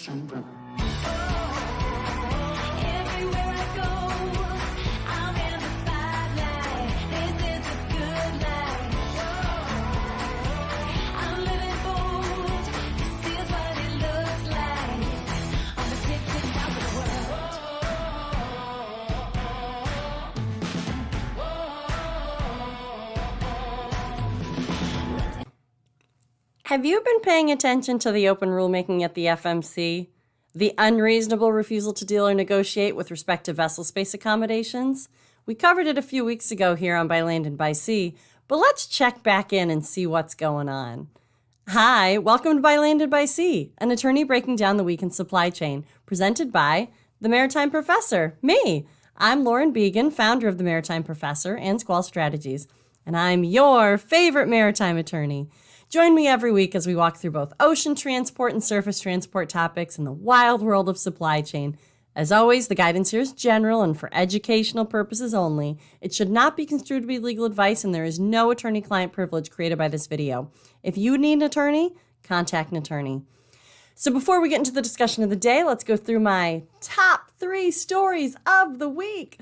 direction, but Everywhere I go, I'm in the spotlight. This is a good life. I'm living bold. This is what it looks like. On the tippity top of the world. Have you been paying attention to the open rulemaking at the FMC? The unreasonable refusal to deal or negotiate with respect to vessel space accommodations? We covered it a few weeks ago here on By Land and By Sea, but let's check back in and see what's going on. Hi, welcome to By Land and By Sea, an attorney breaking down the week in supply chain, presented by the Maritime Professor, me. I'm Lauren Began, founder of the Maritime Professor and Squall Strategies, and I'm your favorite maritime attorney. Join me every week as we walk through both ocean transport and surface transport topics in the wild world of supply chain. As always, the guidance here is general and for educational purposes only. It should not be construed to be legal advice, and there is no attorney-client privilege created by this video. If you need an attorney, contact an attorney. So before we get into the discussion of the day, let's go through my top 3 stories of the week.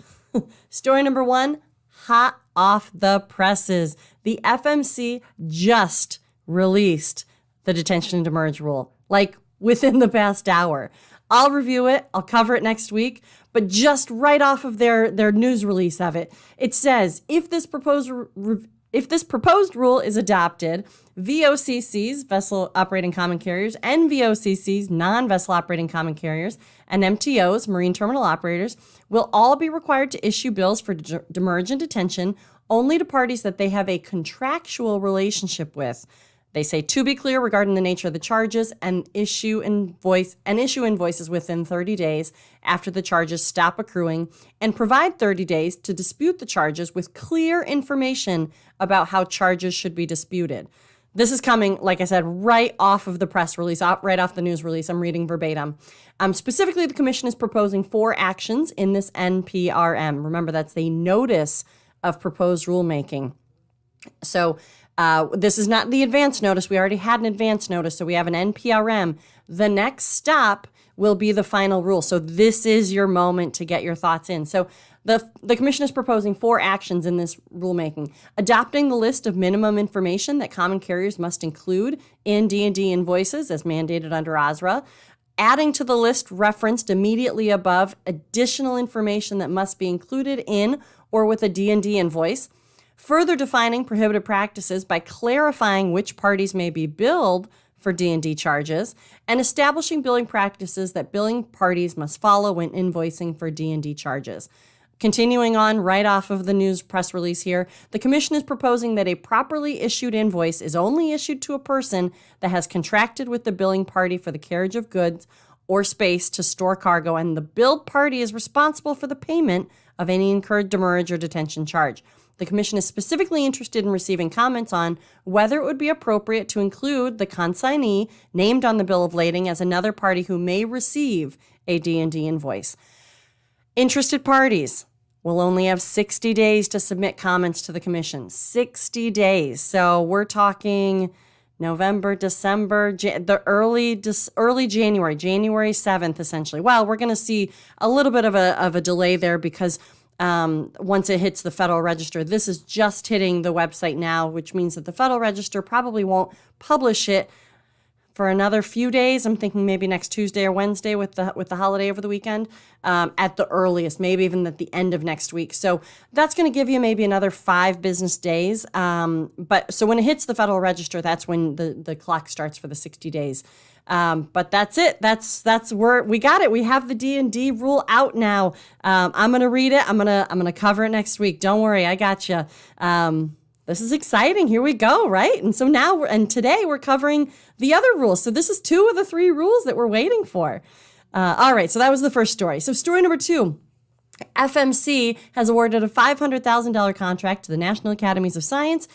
Story number 1, hot off the presses. The FMC just released the detention and demurrage rule, like within the past hour. I'll review it. I'll cover it next week. But just right off of their news release of it, it says, if this proposed rule is adopted, VOCCs, vessel operating common carriers, and VOCCs, non-vessel operating common carriers, and MTOs, marine terminal operators, will all be required to issue bills for demurrage and detention only to parties that they have a contractual relationship with. They say, to be clear regarding the nature of the charges, and issue invoices within 30 days after the charges stop accruing, and provide 30 days to dispute the charges with clear information about how charges should be disputed. This is coming, like I said, right off of the press release, right off the news release. I'm reading verbatim. Specifically, the Commission is proposing 4 actions in this NPRM. Remember, that's the Notice of Proposed Rulemaking. So this is not the advance notice. We already had an advance notice, so we have an NPRM. The next stop will be the final rule. So this is your moment to get your thoughts in. So the Commission is proposing 4 actions in this rulemaking. Adopting the list of minimum information that common carriers must include in D&D invoices as mandated under OSRA. Adding to the list referenced immediately above additional information that must be included in or with a D&D invoice. Further defining prohibited practices by clarifying which parties may be billed for D&D charges, and establishing billing practices that billing parties must follow when invoicing for D&D charges. Continuing on right off of the news press release here, the Commission is proposing that a properly issued invoice is only issued to a person that has contracted with the billing party for the carriage of goods or space to store cargo, and the billed party is responsible for the payment of any incurred demurrage or detention charge. The Commission is specifically interested in receiving comments on whether it would be appropriate to include the consignee named on the bill of lading as another party who may receive a D&D invoice. Interested parties will only have 60 days to submit comments to the Commission. 60 days. So we're talking November, December, the early January, January 7th, essentially. Well, we're going to see a little bit of a delay there because once it hits the Federal Register. This is just hitting the website now, which means that the Federal Register probably won't publish it for another few days. I'm thinking maybe next Tuesday or Wednesday with the holiday over the weekend, at the earliest, maybe even at the end of next week. So that's going to give you maybe another 5 business days. But so when it hits the Federal Register, that's when the clock starts for the 60 days. But that's it. That's where we got it. We have the D&D rule out now. I'm going to read it. I'm going to cover it next week. Don't worry. I got you. This is exciting. Here we go. Right. And so now today we're covering the other rules. So this is 2 of the 3 rules that we're waiting for. All right. So that was the first story. So story number 2, FMC has awarded a $500,000 contract to the National Academies of Science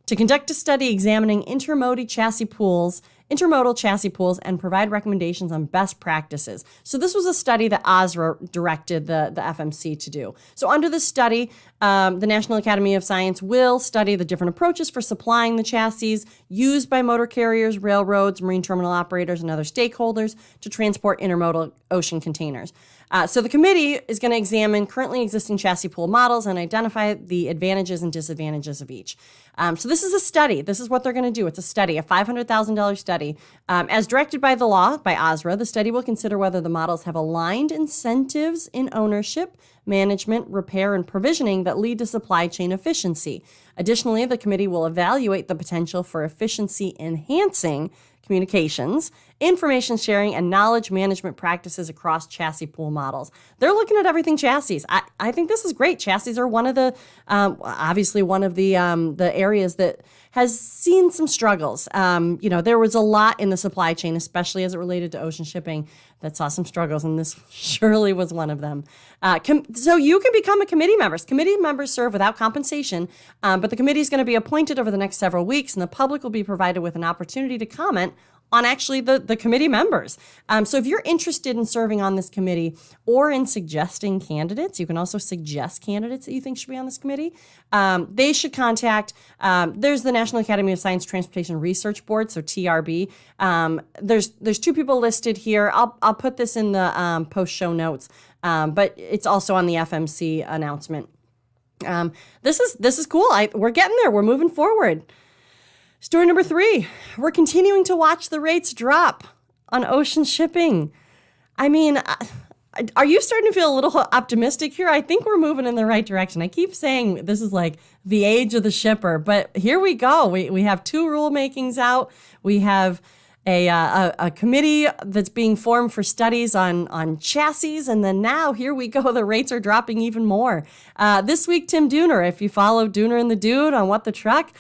to conduct a study examining intermodal chassis pools intermodal chassis pools and provide recommendations on best practices. So this was a study that OSRA directed the FMC to do. So under this study, the National Academy of Science will study the different approaches for supplying the chassis used by motor carriers, railroads, marine terminal operators, and other stakeholders to transport intermodal ocean containers. So the committee is going to examine currently existing chassis pool models and identify the advantages and disadvantages of each. So this is a study. This is what they're going to do. It's a study, a $500,000 study. As directed by the law, by OSRA, the study will consider whether the models have aligned incentives in ownership, management, repair, and provisioning that lead to supply chain efficiency. Additionally, the committee will evaluate the potential for efficiency enhancing communications, information sharing, and knowledge management practices across chassis pool models. They're looking at everything chassis. I think this is great. Chassis are one of the, obviously one of the areas that has seen some struggles. There was a lot in the supply chain, especially as it related to ocean shipping, that saw some struggles, and this surely was one of them. So you can become a committee member. Committee members serve without compensation, but the committee is going to be appointed over the next several weeks, and the public will be provided with an opportunity to comment on actually the committee members. So if you're interested in serving on this committee or in suggesting candidates, you can also suggest candidates that you think should be on this committee. They should contact, there's the National Academy of Science Transportation Research Board, so TRB. There's two people listed here. I'll put this in the post show notes, but it's also on the FMC announcement. This is cool. We're getting there. We're moving forward. Story number 3, we're continuing to watch the rates drop on ocean shipping. I mean, are you starting to feel a little optimistic here? I think we're moving in the right direction. I keep saying this is like the age of the shipper, but here we go. We have 2 rulemakings out. We have a committee that's being formed for studies on chassis. And then now, here we go, the rates are dropping even more. This week, Tim Dooner, if you follow Dooner and the Dude on What the Truck,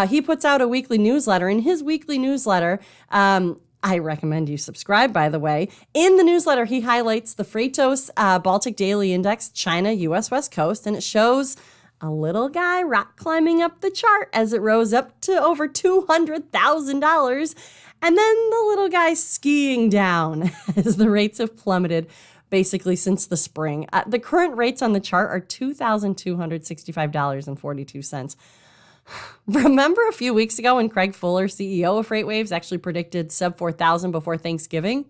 he puts out a weekly newsletter. In his weekly newsletter, I recommend you subscribe, by the way. In the newsletter, he highlights the Freightos Baltic Daily Index, China, U.S. West Coast, and it shows a little guy rock climbing up the chart as it rose up to over $200,000. And then the little guy skiing down as the rates have plummeted basically since the spring. The current rates on the chart are $2,265.42. Remember a few weeks ago when Craig Fuller, CEO of FreightWaves, actually predicted sub 4,000 before Thanksgiving?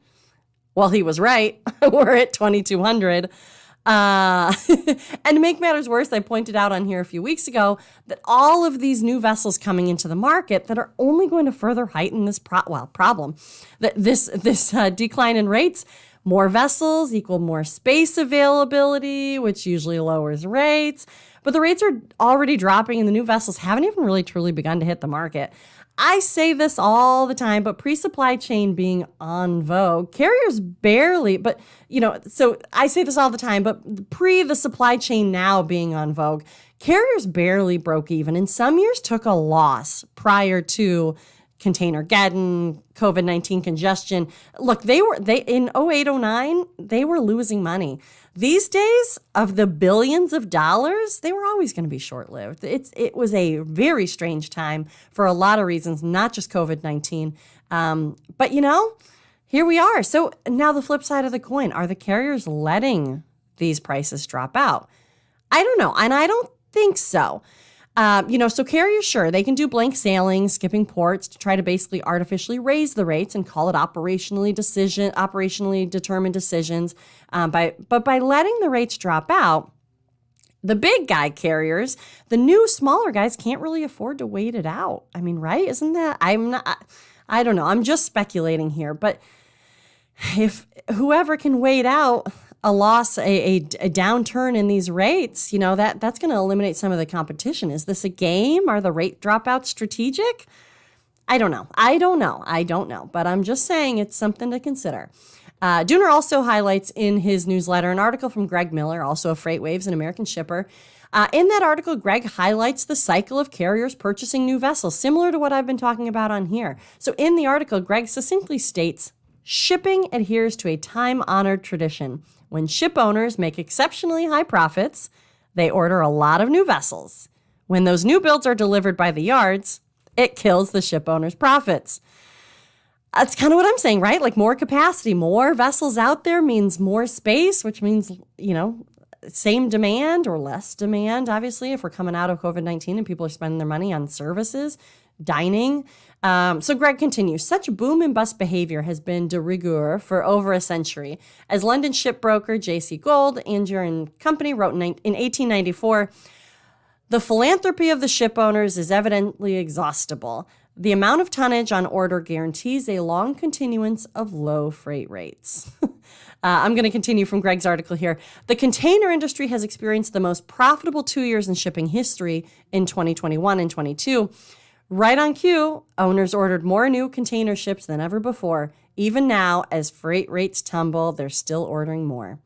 Well, he was right. We're at 2,200. And to make matters worse, I pointed out on here a few weeks ago that all of these new vessels coming into the market that are only going to further heighten this problem. That this decline in rates, more vessels equal more space availability, which usually lowers rates. But the rates are already dropping and the new vessels haven't even really truly begun to hit the market. I say this all the time, but pre-supply chain being on vogue, carriers barely, so I say this all the time, but pre the supply chain now being on vogue, carriers barely broke even, and some years took a loss prior to Containergeddon, COVID-19 congestion. Look, they in 08, 09, they were losing money. These days, of the billions of dollars, they were always going to be short-lived. It was a very strange time for a lot of reasons, not just COVID-19. But, here we are. So now the flip side of the coin, are the carriers letting these prices drop out? I don't know, and I don't think so. So carriers, sure, they can do blank sailing, skipping ports to try to basically artificially raise the rates and call it operationally determined decisions. But by letting the rates drop out, the big guy carriers, the new smaller guys can't really afford to wait it out. I mean, right? Isn't that? I don't know. I'm just speculating here. But if whoever can wait out a loss, a downturn in these rates, that's going to eliminate some of the competition. Is this a game? Are the rate dropouts strategic? I don't know. But I'm just saying it's something to consider. Dooner also highlights in his newsletter an article from Greg Miller, also of FreightWaves, an American shipper. In that article, Greg highlights the cycle of carriers purchasing new vessels, similar to what I've been talking about on here. So in the article, Greg succinctly states, shipping adheres to a time-honored tradition. When ship owners make exceptionally high profits, they order a lot of new vessels. When those new builds are delivered by the yards, it kills the ship owner's profits. That's kind of what I'm saying, right? Like more capacity, more vessels out there means more space, which means, same demand or less demand, obviously, if we're coming out of COVID-19 and people are spending their money on services, dining. So Greg continues, such boom and bust behavior has been de rigueur for over a century. As London shipbroker J.C. Gold, Angier and Company wrote in 1894, the philanthropy of the ship owners is evidently exhaustible. The amount of tonnage on order guarantees a long continuance of low freight rates. I'm going to continue from Greg's article here. The container industry has experienced the most profitable 2 years in shipping history in 2021 and 22. Right on cue, owners ordered more new container ships than ever before. Even now, as freight rates tumble, they're still ordering more.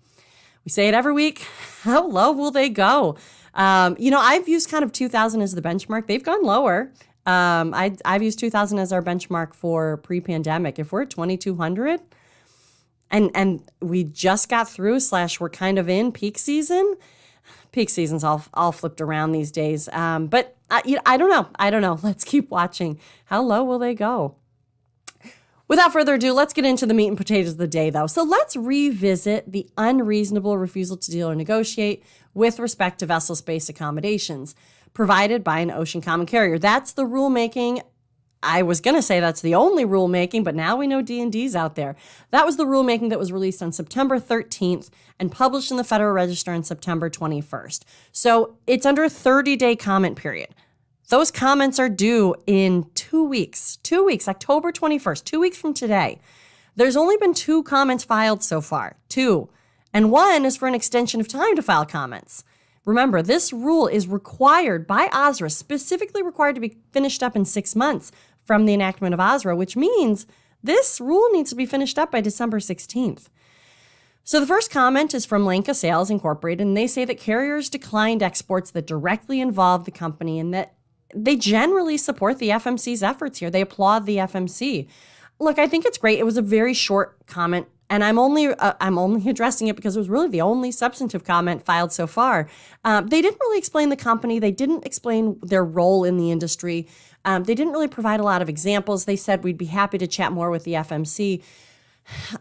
We say it every week. How low will they go? I've used kind of 2000 as the benchmark. They've gone lower. I've used 2000 as our benchmark for pre-pandemic. If we're at 2200 and we just got through / we're kind of in peak season. Peak season's all flipped around these days. But I don't know. Let's keep watching. How low will they go? Without further ado, let's get into the meat and potatoes of the day, though. So let's revisit the unreasonable refusal to deal or negotiate with respect to vessel space accommodations provided by an ocean common carrier. That's the rulemaking. I was going to say that's the only rulemaking, but now we know D&D's out there. That was the rulemaking that was released on September 13th and published in the Federal Register on September 21st. So it's under a 30-day comment period. Those comments are due in 2 weeks. 2 weeks, October 21st, 2 weeks from today. There's only been 2 comments filed so far, 2. And 1 is for an extension of time to file comments. Remember, this rule is required by OSRA, specifically required to be finished up in 6 months from the enactment of OSRA, which means this rule needs to be finished up by December 16th. So the first comment is from Lanka Sales Incorporated, and they say that carriers declined exports that directly involve the company and that they generally support the FMC's efforts here. They applaud the FMC. Look, I think it's great. It was a very short comment, and I'm only addressing it because it was really the only substantive comment filed so far. They didn't really explain the company. They didn't explain their role in the industry. They didn't really provide a lot of examples. They said we'd be happy to chat more with the FMC.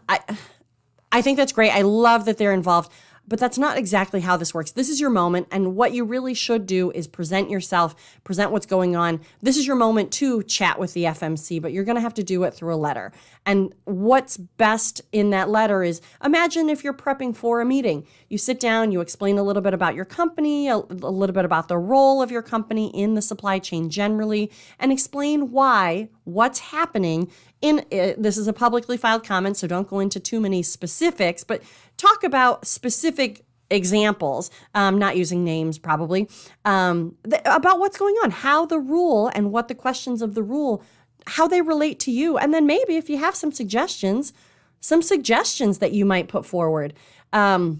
I think that's great. I love that they're involved. But that's not exactly how this works. This is your moment, and what you really should do is present yourself, present what's going on. This is your moment to chat with the FMC, but you're going to have to do it through a letter. And what's best in that letter is, imagine if you're prepping for a meeting. You sit down, you explain a little bit about your company, a little bit about the role of your company in the supply chain generally, and explain what's happening. This is a publicly filed comment, so don't go into too many specifics, but talk about specific examples, not using names probably, about what's going on, how the rule and what the questions of the rule, how they relate to you. And then maybe if you have some suggestions that you might put forward. I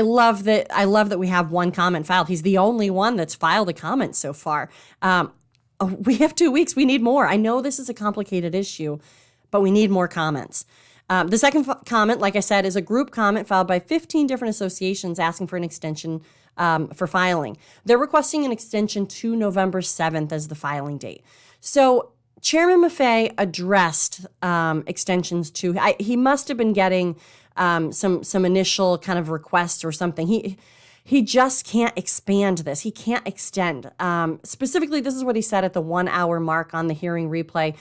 love that we have one comment filed. He's the only one that's filed a comment so far. We have 2 weeks. We need more. I know this is a complicated issue, but we need more comments. The second comment, like I said, is a group comment filed by 15 different associations asking for an extension for filing. They're requesting an extension to November 7th as the filing date. So Chairman Maffei addressed extensions to, he must have been getting some initial kind of requests or something. He just can't expand this. He can't extend. Specifically, this is what he said at the 1 hour mark on the hearing replay.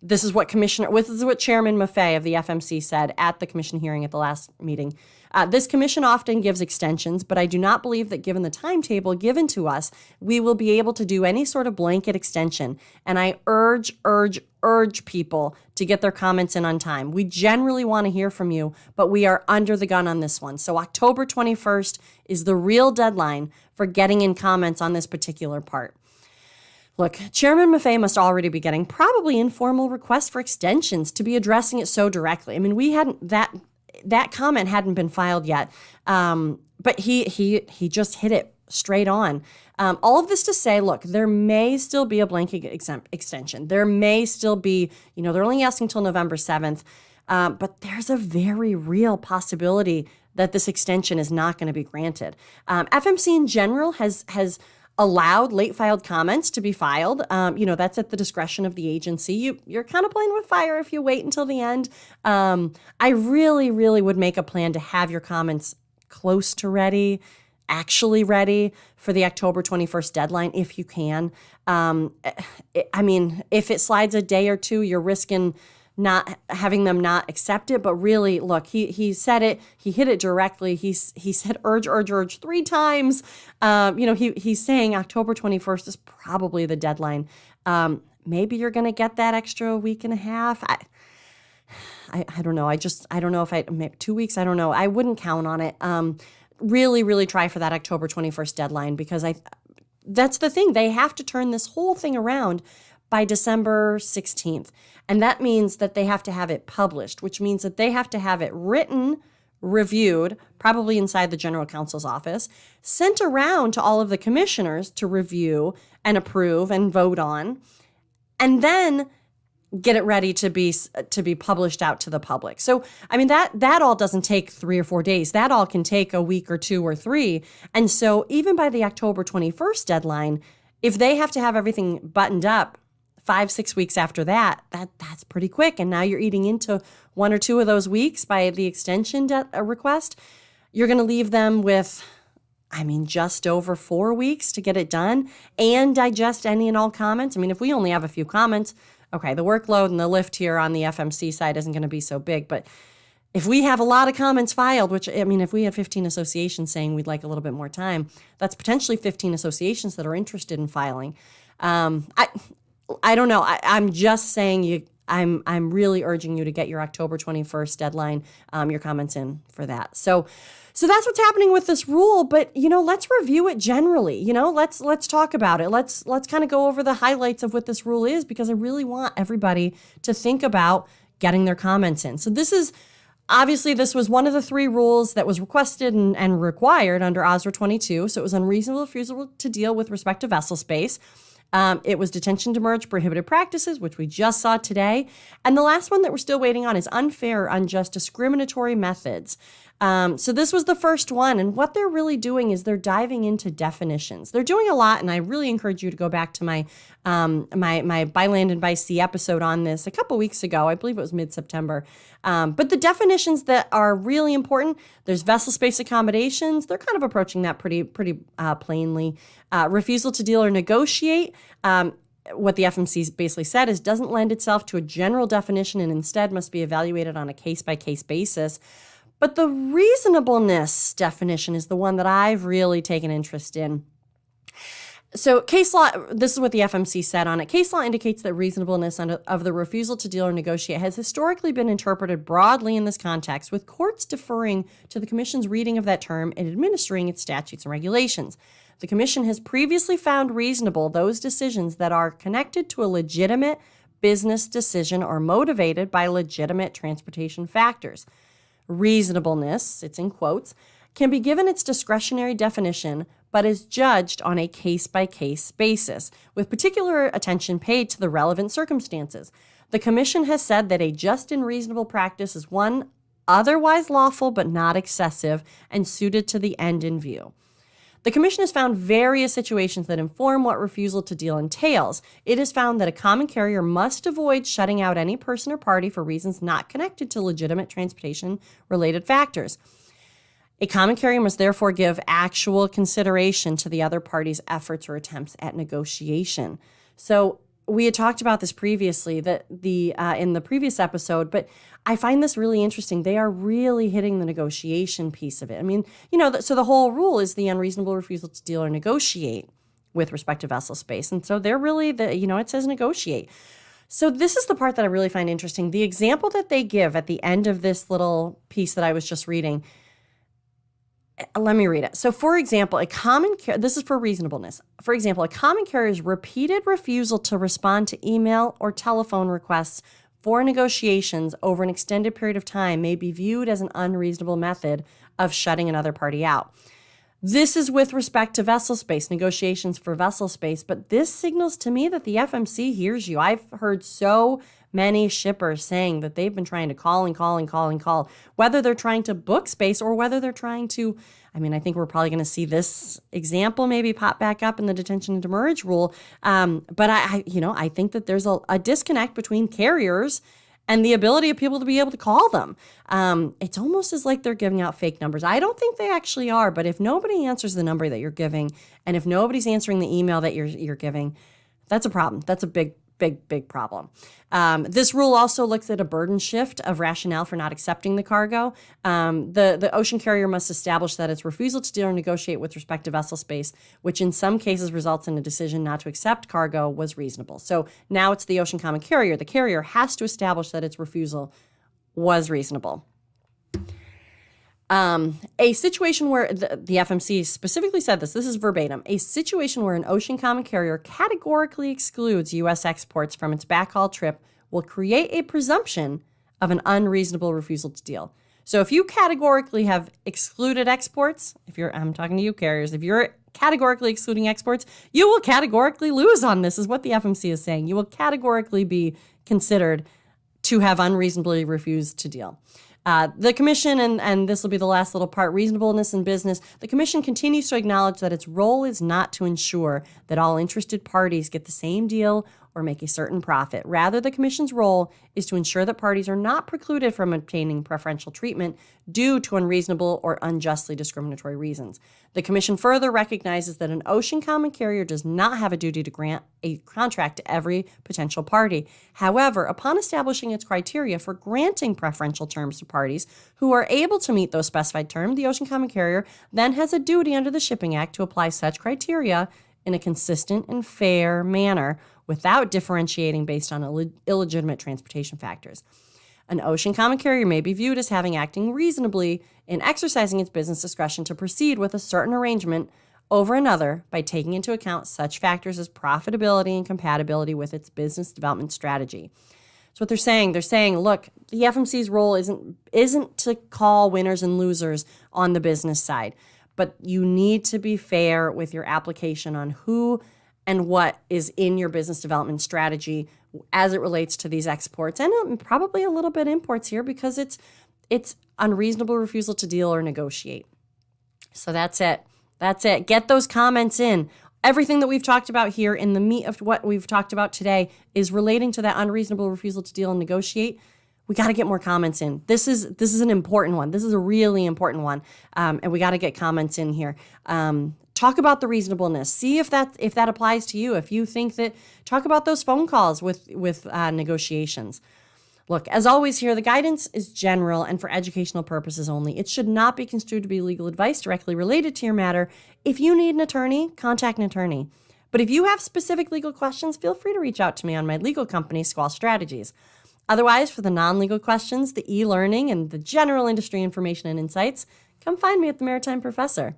This is what Chairman Maffei of the FMC said at the commission hearing at the last meeting. This commission often gives extensions, but I do not believe that given the timetable given to us, we will be able to do any sort of blanket extension. And I urge people to get their comments in on time. We generally want to hear from you, but we are under the gun on this one. So October 21st is the real deadline for getting in comments on this particular part. Look, Chairman Maffei must already be getting probably informal requests for extensions to be addressing it so directly. I mean, we hadn't that comment hadn't been filed yet, but he just hit it straight on. All of this to say, look, there may still be a blanket extension. There may still be, they're only asking till November 7th, but there's a very real possibility that this extension is not going to be granted. FMC in general has allowed late filed comments to be filed. That's at the discretion of the agency. You're kind of playing with fire if you wait until the end. I really, really would make a plan to have your comments close to ready, actually ready for the October 21st deadline if you can. If it slides a day or two, you're risking not having them not accept it. But really, look, he said it. He hit it directly. He said urge 3 times. He's saying October 21st is probably the deadline. Maybe you're going to get that extra week and a half. I don't know. I don't know if maybe 2 weeks. I don't know. I wouldn't count on it. Really, really try for that October 21st deadline, because that's the thing. They have to turn this whole thing around by December 16th. And that means that they have to have it published, which means that they have to have it written, reviewed, probably inside the general counsel's office, sent around to all of the commissioners to review and approve and vote on, and then get it ready to be published out to the public. So, that all doesn't take 3 or 4 days. That all can take a week or 2 or 3. And so even by the October 21st deadline, if they have to have everything buttoned up 5-6 weeks after that's pretty quick. And now you're eating into 1 or 2 of those weeks by the extension request. You're going to leave them with, just over 4 weeks to get it done and digest any and all comments. If we only have a few comments, okay, the workload and the lift here on the FMC side isn't going to be so big. But if we have a lot of comments filed, which, if we have 15 associations saying we'd like a little bit more time, that's potentially 15 associations that are interested in filing. I don't know. I'm just saying I'm really urging you to get your October 21st deadline, your comments in for that. So that's what's happening with this rule. But, let's review it generally. Let's talk about it. Let's kind of go over the highlights of what this rule is, because I really want everybody to think about getting their comments in. So this was one of the 3 rules that was requested and required under OSRA 22. So it was unreasonable refusal to deal with respect to vessel space. It was detention, demurrage, prohibited practices, which we just saw today. And the last one that we're still waiting on is unfair, unjust, discriminatory methods. So this was the first one. And what they're really doing is they're diving into definitions. They're doing a lot. And I really encourage you to go back to my by land and by sea episode on this a couple weeks ago. I believe it was mid-September. But the definitions that are really important, there's vessel space accommodations. They're kind of approaching that pretty plainly. Refusal to deal or negotiate. What the FMC basically said is doesn't lend itself to a general definition and instead must be evaluated on a case-by-case basis. But the reasonableness definition is the one that I've really taken interest in. So case law, this is what the FMC said on it. Case law indicates that reasonableness of the refusal to deal or negotiate has historically been interpreted broadly in this context, with courts deferring to the Commission's reading of that term and administering its statutes and regulations. The Commission has previously found reasonable those decisions that are connected to a legitimate business decision or motivated by legitimate transportation factors. Reasonableness, it's in quotes, can be given its discretionary definition, but is judged on a case-by-case basis, with particular attention paid to the relevant circumstances. The Commission has said that a just and reasonable practice is one otherwise lawful but not excessive and suited to the end in view. The Commission has found various situations that inform what refusal to deal entails. It has found that a common carrier must avoid shutting out any person or party for reasons not connected to legitimate transportation-related factors. A common carrier must therefore give actual consideration to the other party's efforts or attempts at negotiation. So we had talked about this previously, that in the previous episode, but I find this really interesting. They are really hitting the negotiation piece of it. So the whole rule is the unreasonable refusal to deal or negotiate with respect to vessel space. And so they're really, it says negotiate. So this is the part that I really find interesting. The example that they give at the end of this little piece that I was just reading, let me read it. So, for example, this is for reasonableness. For example, a common carrier's repeated refusal to respond to email or telephone requests for negotiations over an extended period of time may be viewed as an unreasonable method of shutting another party out. This is with respect to vessel space, negotiations for vessel space, but this signals to me that the FMC hears you. I've heard so many shippers saying that they've been trying to call and call and call and call, whether they're trying to book space or whether they're trying to, I think we're probably going to see this example maybe pop back up in the detention and demurrage rule. But I think that there's a disconnect between carriers and the ability of people to be able to call them. It's almost as like they're giving out fake numbers. I don't think they actually are, but if nobody answers the number that you're giving, and if nobody's answering the email that you're giving, that's a problem. That's a big problem. This rule also looks at a burden shift of rationale for not accepting the cargo. The ocean carrier must establish that its refusal to deal or negotiate with respect to vessel space, which in some cases results in a decision not to accept cargo, was reasonable. So now it's the ocean common carrier. The carrier has to establish that its refusal was reasonable. A situation where the FMC specifically said this is verbatim, a situation where an ocean common carrier categorically excludes U.S. exports from its backhaul trip will create a presumption of an unreasonable refusal to deal. So if you categorically have excluded exports, I'm talking to you carriers, if you're categorically excluding exports, you will categorically lose on this, is what the FMC is saying. You will categorically be considered to have unreasonably refused to deal. The Commission, and this will be the last little part, reasonableness in business, the Commission continues to acknowledge that its role is not to ensure that all interested parties get the same deal or make a certain profit. Rather, the Commission's role is to ensure that parties are not precluded from obtaining preferential treatment due to unreasonable or unjustly discriminatory reasons. The Commission further recognizes that an ocean common carrier does not have a duty to grant a contract to every potential party. However, upon establishing its criteria for granting preferential terms to parties who are able to meet those specified terms, the ocean common carrier then has a duty under the Shipping Act to apply such criteria in a consistent and fair manner without differentiating based on illegitimate transportation factors. An ocean common carrier may be viewed as having acting reasonably in exercising its business discretion to proceed with a certain arrangement over another by taking into account such factors as profitability and compatibility with its business development strategy. So what they're saying, look, the FMC's role isn't to call winners and losers on the business side, but you need to be fair with your application on who and what is in your business development strategy as it relates to these exports, and probably a little bit imports here, because it's unreasonable refusal to deal or negotiate. So that's it. Get those comments in. Everything that we've talked about here in the meat of what we've talked about today is relating to that unreasonable refusal to deal and negotiate. We got to get more comments in. This is an important one. This is a really important one, and we got to get comments in here. Talk about the reasonableness. See if that applies to you. If you think that, talk about those phone calls with negotiations. Look, as always here, the guidance is general and for educational purposes only. It should not be construed to be legal advice directly related to your matter. If you need an attorney, contact an attorney. But if you have specific legal questions, feel free to reach out to me on my legal company, Squall Strategies. Otherwise, for the non-legal questions, the e-learning, and the general industry information and insights, come find me at the Maritime Professor.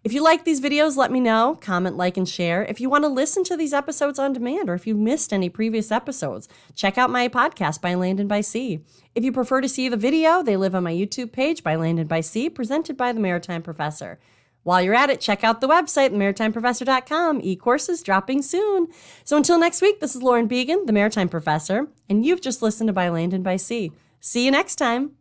If you like these videos, let me know. Comment, like, and share. If you want to listen to these episodes on demand, or if you missed any previous episodes, check out my podcast, By Land and by Sea. If you prefer to see the video, they live on my YouTube page, By Land and by Sea, presented by the Maritime Professor. While you're at it, check out the website, maritimeprofessor.com. E-courses dropping soon. So until next week, this is Lauren Began, the Maritime Professor, and you've just listened to By Land and by Sea. See you next time.